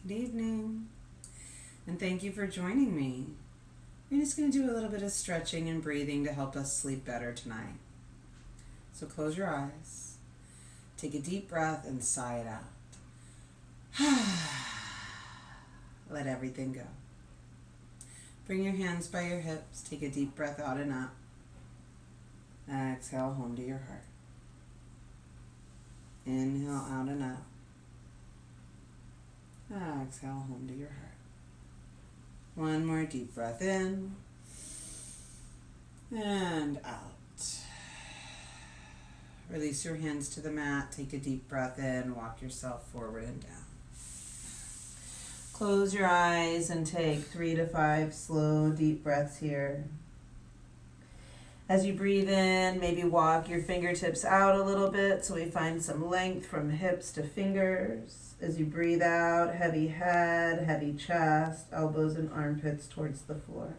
Good evening, and thank you for joining me. We're just going to do a little bit of stretching and breathing to help us sleep better tonight. So close your eyes, take a deep breath, and sigh it out. Let everything go. Bring your hands by your hips, take a deep breath out and up. Exhale home to your heart. Inhale out and up. Exhale home to your heart. One more deep breath in and out. Release your hands to the mat. Take a deep breath in. Walk yourself forward and down. Close your eyes and take 3 to 5 slow, deep breaths here. As you breathe in, maybe walk your fingertips out a little bit so we find some length from hips to fingers. As you breathe out, heavy head, heavy chest, elbows and armpits towards the floor.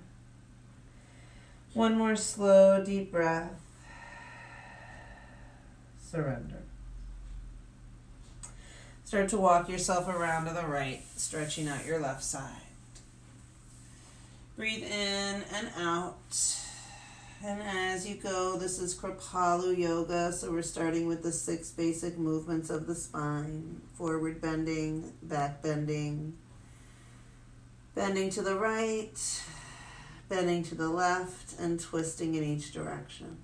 One more slow, deep breath. Surrender. Start to walk yourself around to the right, stretching out your left side. Breathe in and out. And as you go, this is Kripalu Yoga, so we're starting with the 6 basic movements of the spine. Forward bending, back bending, bending to the right, bending to the left, and twisting in each direction.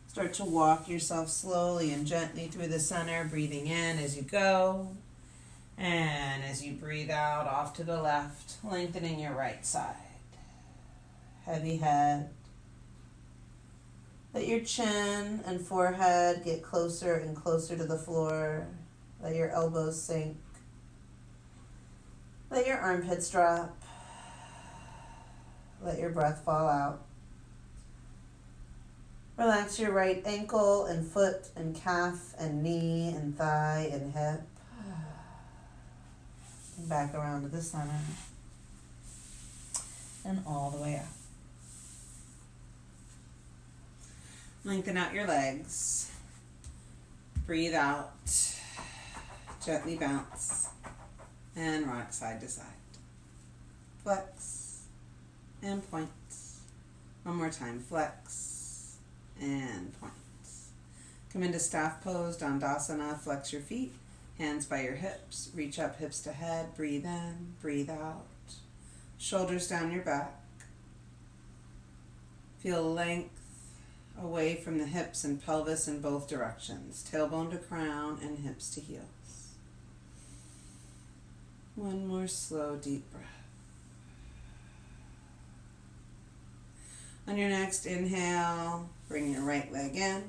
Start to walk yourself slowly and gently through the center, breathing in as you go. And as you breathe out, off to the left, lengthening your right side. Heavy head. Let your chin and forehead get closer and closer to the floor. Let your elbows sink. Let your armpits drop. Let your breath fall out. Relax your right ankle and foot and calf and knee and thigh and hip. And back around to the center. And all the way up. Lengthen out your legs. Breathe out. Gently bounce. And rock side to side. Flex. And point. One more time. Flex. And point. Come into staff pose, Dandasana. Flex your feet. Hands by your hips. Reach up hips to head. Breathe in. Breathe out. Shoulders down your back. Feel length away from the hips and pelvis in both directions. Tailbone to crown and hips to heels. One more slow, deep breath. On your next inhale, bring your right leg in.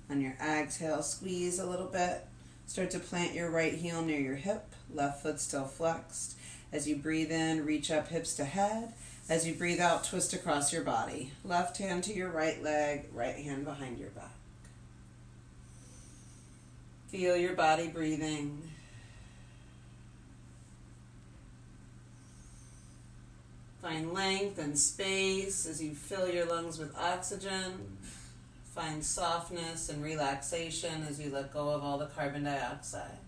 On your exhale, squeeze a little bit. Start to plant your right heel near your hip. Left foot still flexed. As you breathe in, reach up hips to head. As you breathe out, twist across your body. Left hand to your right leg, right hand behind your back. Feel your body breathing. Find length and space as you fill your lungs with oxygen. Find softness and relaxation as you let go of all the carbon dioxide.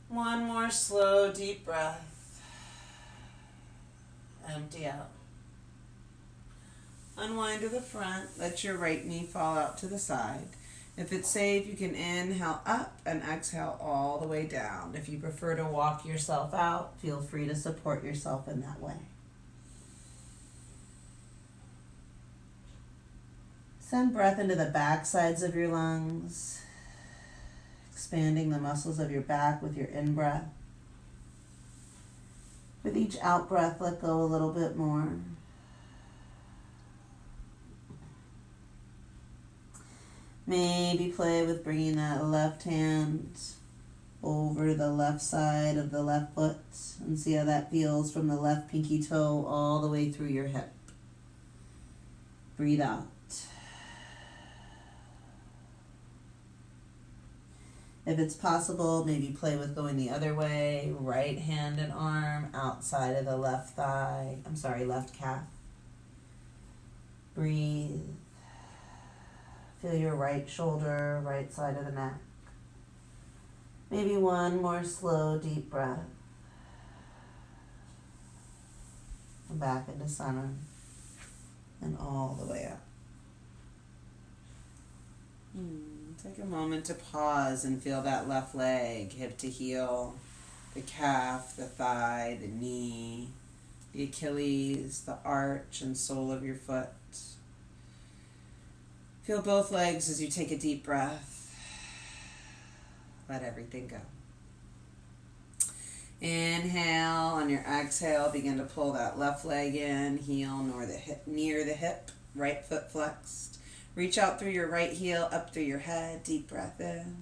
One more slow, deep breath. Empty out. Unwind to the front. Let your right knee fall out to the side. If it's safe, you can inhale up and exhale all the way down. If you prefer to walk yourself out, feel free to support yourself in that way. Send breath into the back sides of your lungs, expanding the muscles of your back with your in-breath. With each out-breath, let go a little bit more. Maybe play with bringing that left hand over the left side of the left foot and see how that feels from the left pinky toe all the way through your hip. Breathe out. If it's possible, maybe play with going the other way, right hand and arm outside of the left left calf. Breathe. Feel your right shoulder, right side of the neck. Maybe one more slow, deep breath. And back into center. And all the way up. Take a moment to pause and feel that left leg, hip to heel, the calf, the thigh, the knee, the Achilles, the arch and sole of your foot. Feel both legs as you take a deep breath. Let everything go. Inhale. On your exhale, begin to pull that left leg in, heel near the hip, right foot flexed. Reach out through your right heel, up through your head, deep breath in.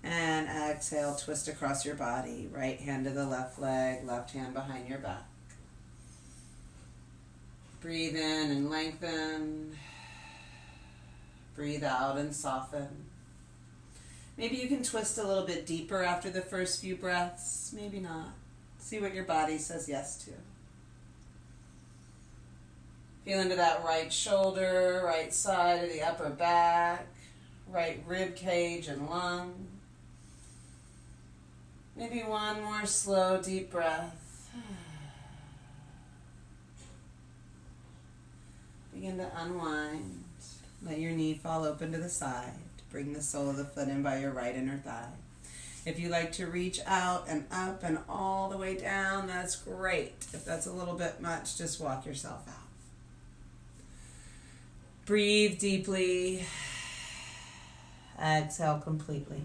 And exhale, twist across your body. Right hand to the left leg, left hand behind your back. Breathe in and lengthen. Breathe out and soften. Maybe you can twist a little bit deeper after the first few breaths. Maybe not. See what your body says yes to. Feel into that right shoulder, right side of the upper back, right rib cage and lung. Maybe one more slow, deep breath. Begin to unwind. Let your knee fall open to the side. Bring the sole of the foot in by your right inner thigh. If you like to reach out and up and all the way down, that's great. If that's a little bit much, just walk yourself out. Breathe deeply. Exhale completely.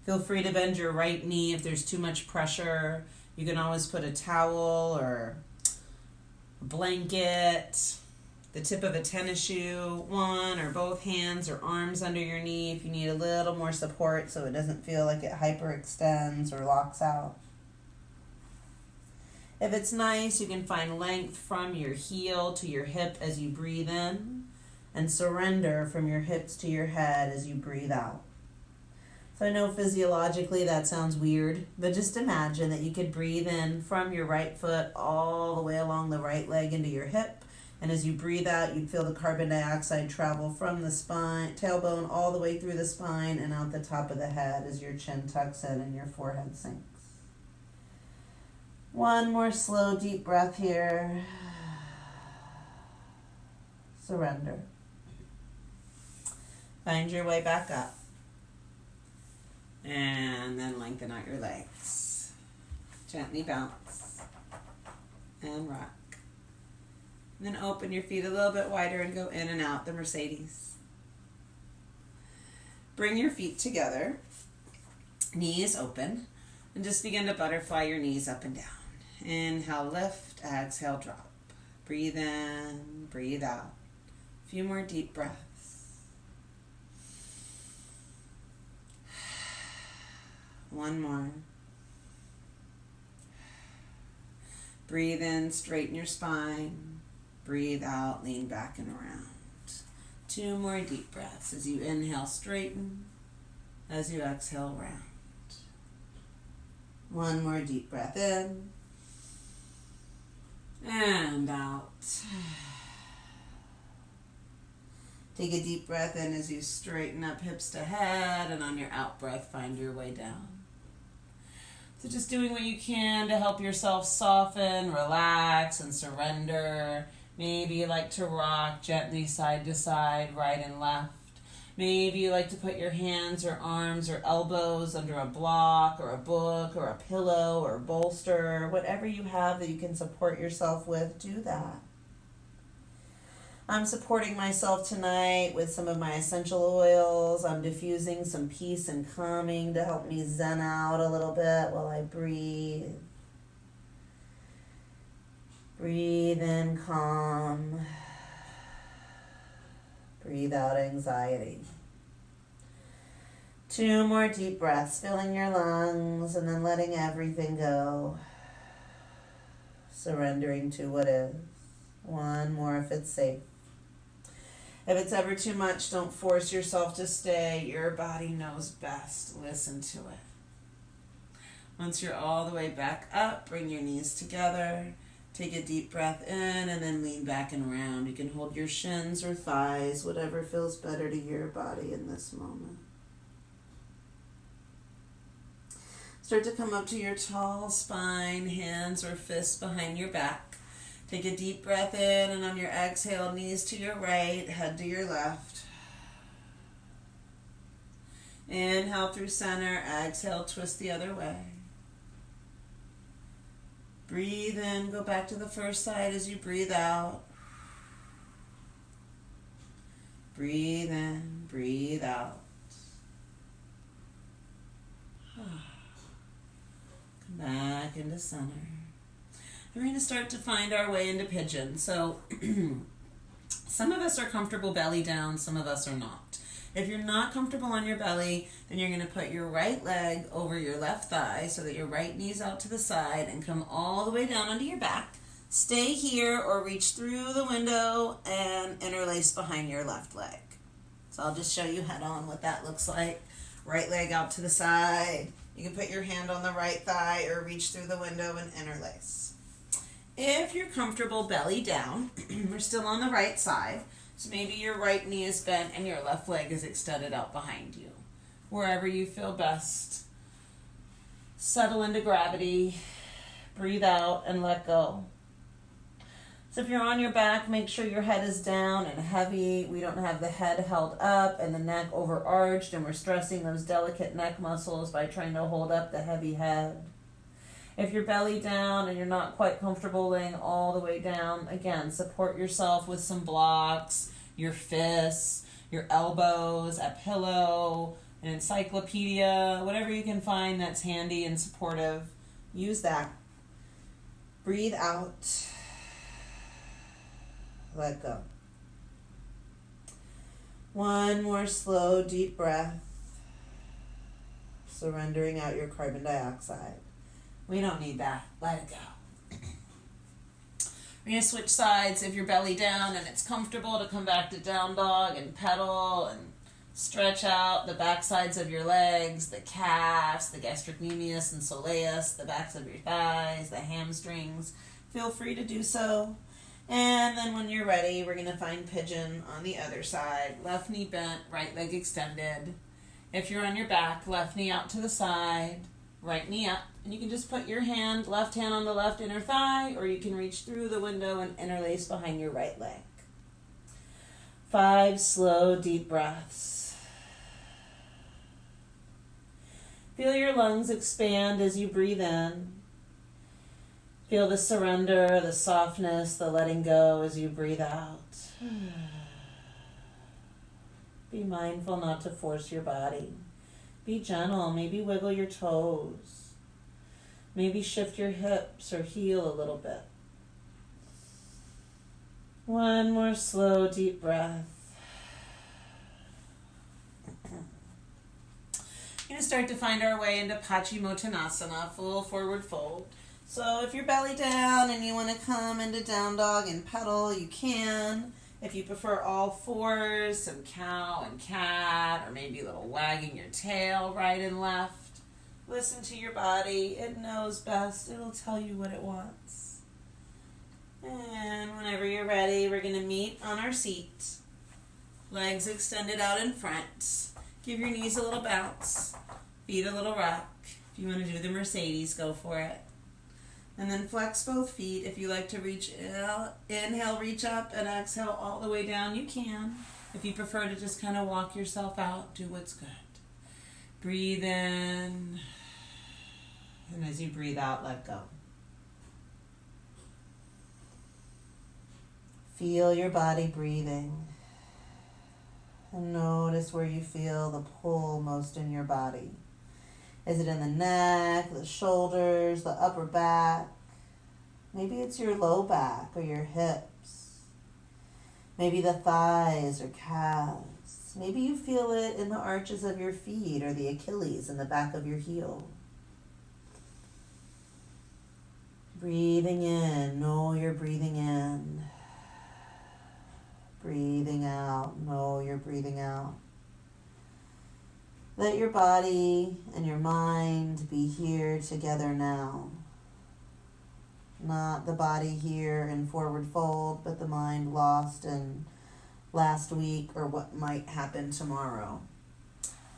Feel free to bend your right knee if there's too much pressure. You can always put a towel or a blanket, the tip of a tennis shoe, one or both hands or arms under your knee if you need a little more support so it doesn't feel like it hyperextends or locks out. If it's nice, you can find length from your heel to your hip as you breathe in and surrender from your hips to your head as you breathe out. So I know physiologically that sounds weird, but just imagine that you could breathe in from your right foot all the way along the right leg into your hip. And as you breathe out, you'd feel the carbon dioxide travel from the spine, tailbone all the way through the spine and out the top of the head as your chin tucks in and your forehead sinks. One more slow, deep breath here. Surrender. Find your way back up. And then lengthen out your legs. Gently bounce. And rock. And then open your feet a little bit wider and go in and out the Mercedes. Bring your feet together. Knees open. And just begin to butterfly your knees up and down. Inhale, lift. Exhale, drop. Breathe in. Breathe out. A few more deep breaths. One more. Breathe in, straighten your spine. Breathe out, lean back and around. Two more deep breaths as you inhale, straighten. As you exhale, round. One more deep breath in. And out. Take a deep breath in as you straighten up hips to head, and on your out breath, find your way down. So just doing what you can to help yourself soften, relax, and surrender. Maybe you like to rock gently side to side, right and left. Maybe you like to put your hands or arms or elbows under a block or a book or a pillow or a bolster. Whatever you have that you can support yourself with, do that. I'm supporting myself tonight with some of my essential oils. I'm diffusing some peace and calming to help me zen out a little bit while I breathe. Breathe in calm. Breathe out anxiety. Two more deep breaths, filling your lungs and then letting everything go. Surrendering to what is. One more if it's safe. If it's ever too much, don't force yourself to stay. Your body knows best. Listen to it. Once you're all the way back up, bring your knees together. Take a deep breath in and then lean back and around. You can hold your shins or thighs, whatever feels better to your body in this moment. Start to come up to your tall spine, hands or fists behind your back. Take a deep breath in, and on your exhale, knees to your right, head to your left. Inhale through center, exhale, twist the other way. Breathe in, go back to the first side as you breathe out. Breathe in, breathe out. Come back into center. We're going to start to find our way into pigeon. So some of us are comfortable belly down, some of us are not. If you're not comfortable on your belly, then you're going to put your right leg over your left thigh so that your right knee's out to the side and come all the way down onto your back. Stay here or reach through the window and interlace behind your left leg. So I'll just show you head on what that looks like. Right leg out to the side. You can put your hand on the right thigh or reach through the window and interlace. If you're comfortable belly down, we're still on the right side. So maybe your right knee is bent and your left leg is extended out behind you. Wherever you feel best. Settle into gravity. Breathe out and let go. So if you're on your back, make sure your head is down and heavy. We don't have the head held up and the neck overarched, and we're stressing those delicate neck muscles by trying to hold up the heavy head. If you're belly down and you're not quite comfortable laying all the way down, again, support yourself with some blocks, your fists, your elbows, a pillow, an encyclopedia, whatever you can find that's handy and supportive. Use that. Breathe out. Let go. One more slow, deep breath. Surrendering out your carbon dioxide. We don't need that. Let it go. We're going to switch sides. If you're belly down and it's comfortable, to come back to down dog and pedal and stretch out the back sides of your legs, the calves, the gastrocnemius and soleus, the backs of your thighs, the hamstrings. Feel free to do so. And then when you're ready, we're going to find pigeon on the other side. Left knee bent, right leg extended. If you're on your back, left knee out to the side, right knee up. And you can just put your hand, left hand on the left inner thigh, or you can reach through the window and interlace behind your right leg. 5 slow, deep breaths. Feel your lungs expand as you breathe in. Feel the surrender, the softness, the letting go as you breathe out. Be mindful not to force your body. Be gentle. Maybe wiggle your toes. Maybe shift your hips or heel a little bit. One more slow, deep breath. We're going to start to find our way into Paschimottanasana, full forward fold. So if you're belly down and you want to come into down dog and pedal, you can. If you prefer all fours, some cow and cat, or maybe a little wagging your tail right and left. Listen to your body. It knows best. It'll tell you what it wants. And whenever you're ready, we're going to meet on our seat. Legs extended out in front. Give your knees a little bounce. Feet a little rock. If you want to do the Mercedes, go for it. And then flex both feet. If you like to reach, inhale, reach up, and exhale all the way down, you can. If you prefer to just kind of walk yourself out, do what's good. Breathe in, and as you breathe out, let go. Feel your body breathing, and notice where you feel the pull most in your body. Is it in the neck, the shoulders, the upper back? Maybe it's your low back or your hips. Maybe the thighs or calves. Maybe you feel it in the arches of your feet or the Achilles in the back of your heel. Breathing in, know you're breathing in. Breathing out, know you're breathing out. Let your body and your mind be here together now. Not the body here in forward fold, but the mind lost in last week or what might happen tomorrow.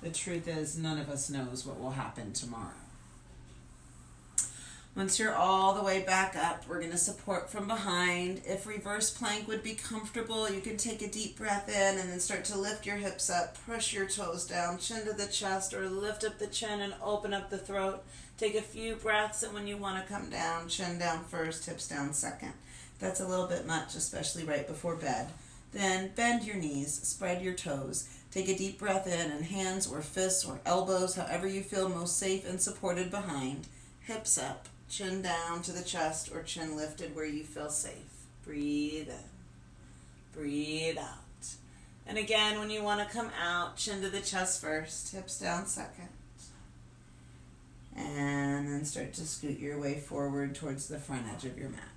The truth is, none of us knows what will happen tomorrow. Once you're all the way back up, we're going to support from behind. If reverse plank would be comfortable, you can take a deep breath in and then start to lift your hips up, push your toes down, chin to the chest, or lift up the chin and open up the throat. Take a few breaths, and when you want to come down, chin down first, hips down second. That's a little bit much, especially right before bed. Then bend your knees, spread your toes. Take a deep breath in, and hands or fists or elbows, however you feel most safe and supported behind. Hips up. Chin down to the chest or chin lifted where you feel safe. Breathe in. Breathe out. And again, when you want to come out, chin to the chest first, hips down second. And then start to scoot your way forward towards the front edge of your mat.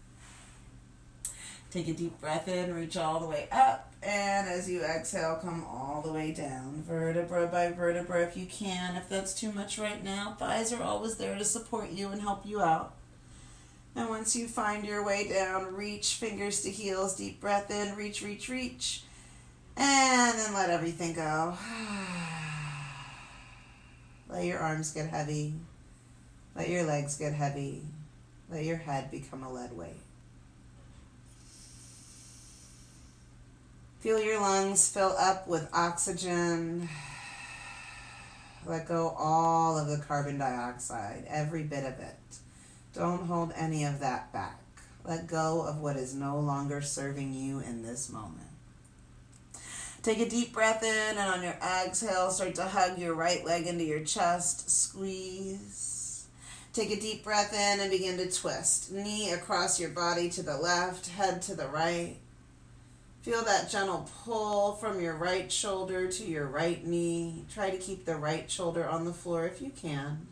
Take a deep breath in, reach all the way up, and as you exhale, come all the way down, vertebra by vertebra if you can. If that's too much right now, thighs are always there to support you and help you out. And once you find your way down, reach fingers to heels, deep breath in, reach, reach, reach, and then let everything go. Let your arms get heavy. Let your legs get heavy. Let your head become a lead weight. Feel your lungs fill up with oxygen. Let go all of the carbon dioxide, every bit of it. Don't hold any of that back. Let go of what is no longer serving you in this moment. Take a deep breath in, and on your exhale, start to hug your right leg into your chest. Squeeze. Take a deep breath in and begin to twist. Knee across your body to the left, head to the right. Feel that gentle pull from your right shoulder to your right knee. Try to keep the right shoulder on the floor if you can.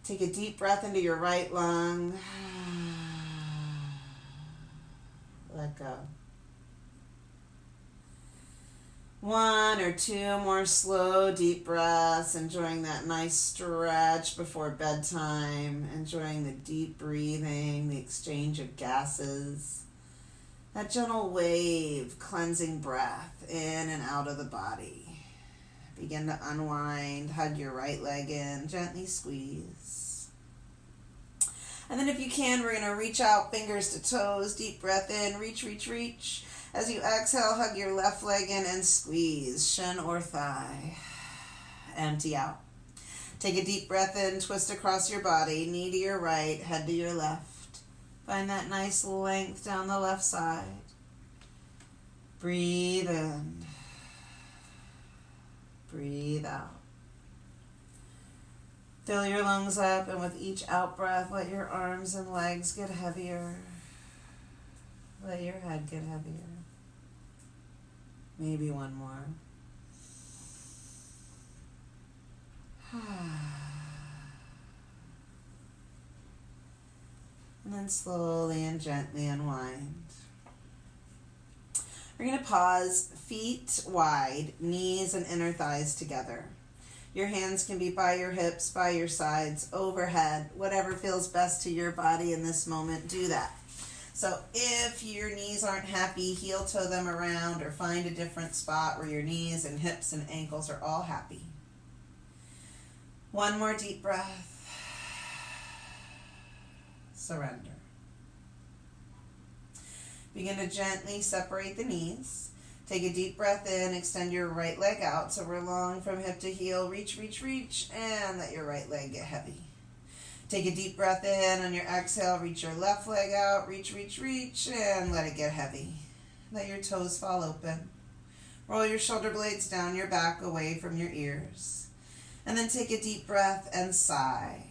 Take a deep breath into your right lung. Let go. 1 or 2 more slow, deep breaths, enjoying that nice stretch before bedtime, enjoying the deep breathing, the exchange of gases. That gentle wave, cleansing breath in and out of the body. Begin to unwind, hug your right leg in, gently squeeze. And then if you can, we're going to reach out, fingers to toes, deep breath in, reach, reach, reach. As you exhale, hug your left leg in and squeeze, shin or thigh. Empty out. Take a deep breath in, twist across your body, knee to your right, head to your left. Find that nice length down the left side. Breathe in. Breathe out. Fill your lungs up, and with each out breath, let your arms and legs get heavier. Let your head get heavier. Maybe one more. And then slowly and gently unwind. We're going to pause, feet wide, knees and inner thighs together. Your hands can be by your hips, by your sides, overhead, whatever feels best to your body in this moment, do that. So if your knees aren't happy, heel toe them around or find a different spot where your knees and hips and ankles are all happy. One more deep breath. Surrender. Begin to gently separate the knees. Take a deep breath in, extend your right leg out so we're long from hip to heel. Reach, reach, reach, and let your right leg get heavy. Take a deep breath in. On your exhale, reach your left leg out. Reach, reach, reach, and let it get heavy. Let your toes fall open. Roll your shoulder blades down your back away from your ears. And then take a deep breath and sigh.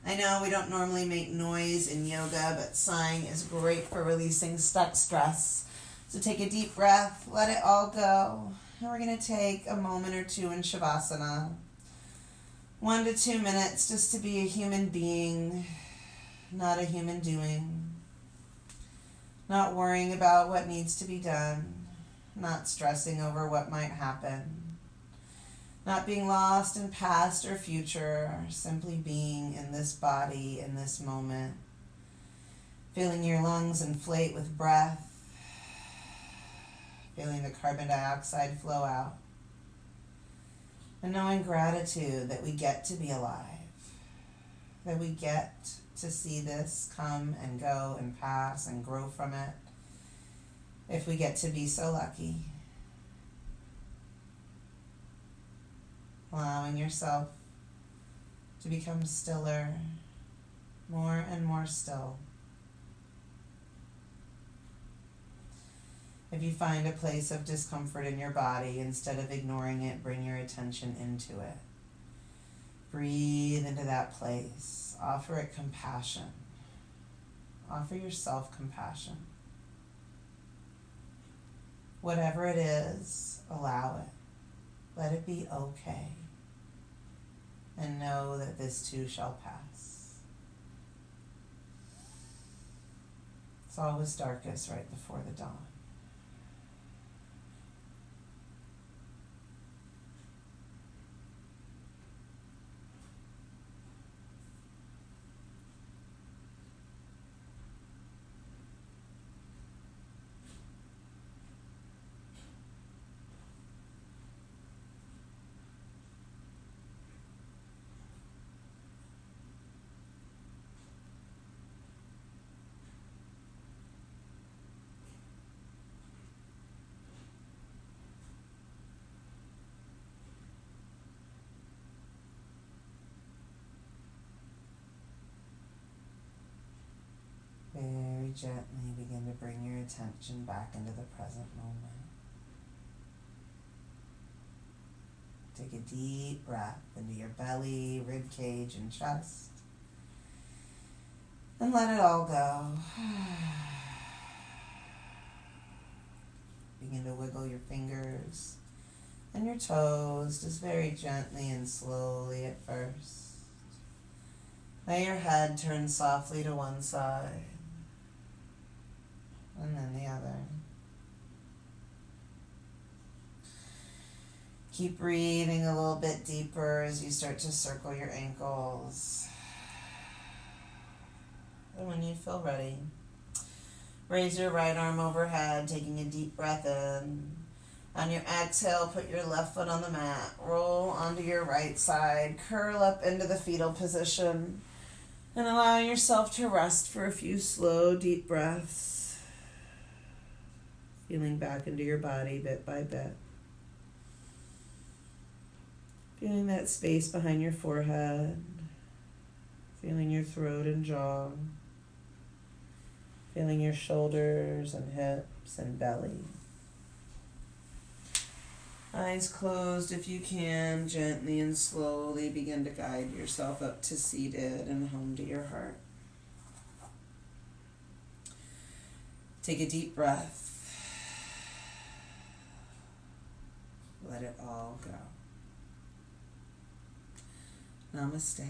I know we don't normally make noise in yoga, but sighing is great for releasing stuck stress. So take a deep breath, let it all go. And we're going to take a moment or two in Shavasana. 1 to 2 minutes just to be a human being, not a human doing. Not worrying about what needs to be done. Not stressing over what might happen. Not being lost in past or future, simply being in this body, in this moment. Feeling your lungs inflate with breath. feeling the carbon dioxide flow out. And knowing gratitude that we get to be alive, that we get to see this come and go and pass and grow from it, if we get to be so lucky. Allowing yourself to become stiller, more and more still. If you find a place of discomfort in your body, instead of ignoring it, bring your attention into it. Breathe into that place. Offer it compassion. Offer yourself compassion. Whatever it is, allow it. Let it be okay. And know that this too shall pass. It's always darkest right before the dawn. Very gently begin to bring your attention back into the present moment. Take a deep breath into your belly, rib cage, and chest. And let it all go. Begin to wiggle your fingers and your toes, just very gently and slowly at first. Let your head turn softly to one side. And then the other. Keep breathing a little bit deeper as you start to circle your ankles. And when you feel ready, raise your right arm overhead, taking a deep breath in. On your exhale, put your left foot on the mat. Roll onto your right side. Curl up into the fetal position. And allow yourself to rest for a few slow, deep breaths. Feeling back into your body bit by bit. Feeling that space behind your forehead. Feeling your throat and jaw. Feeling your shoulders and hips and belly. Eyes closed if you can. Gently and slowly begin to guide yourself up to seated and home to your heart. Take a deep breath. Let it all go. Namaste.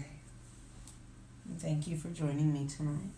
And thank you for joining me tonight.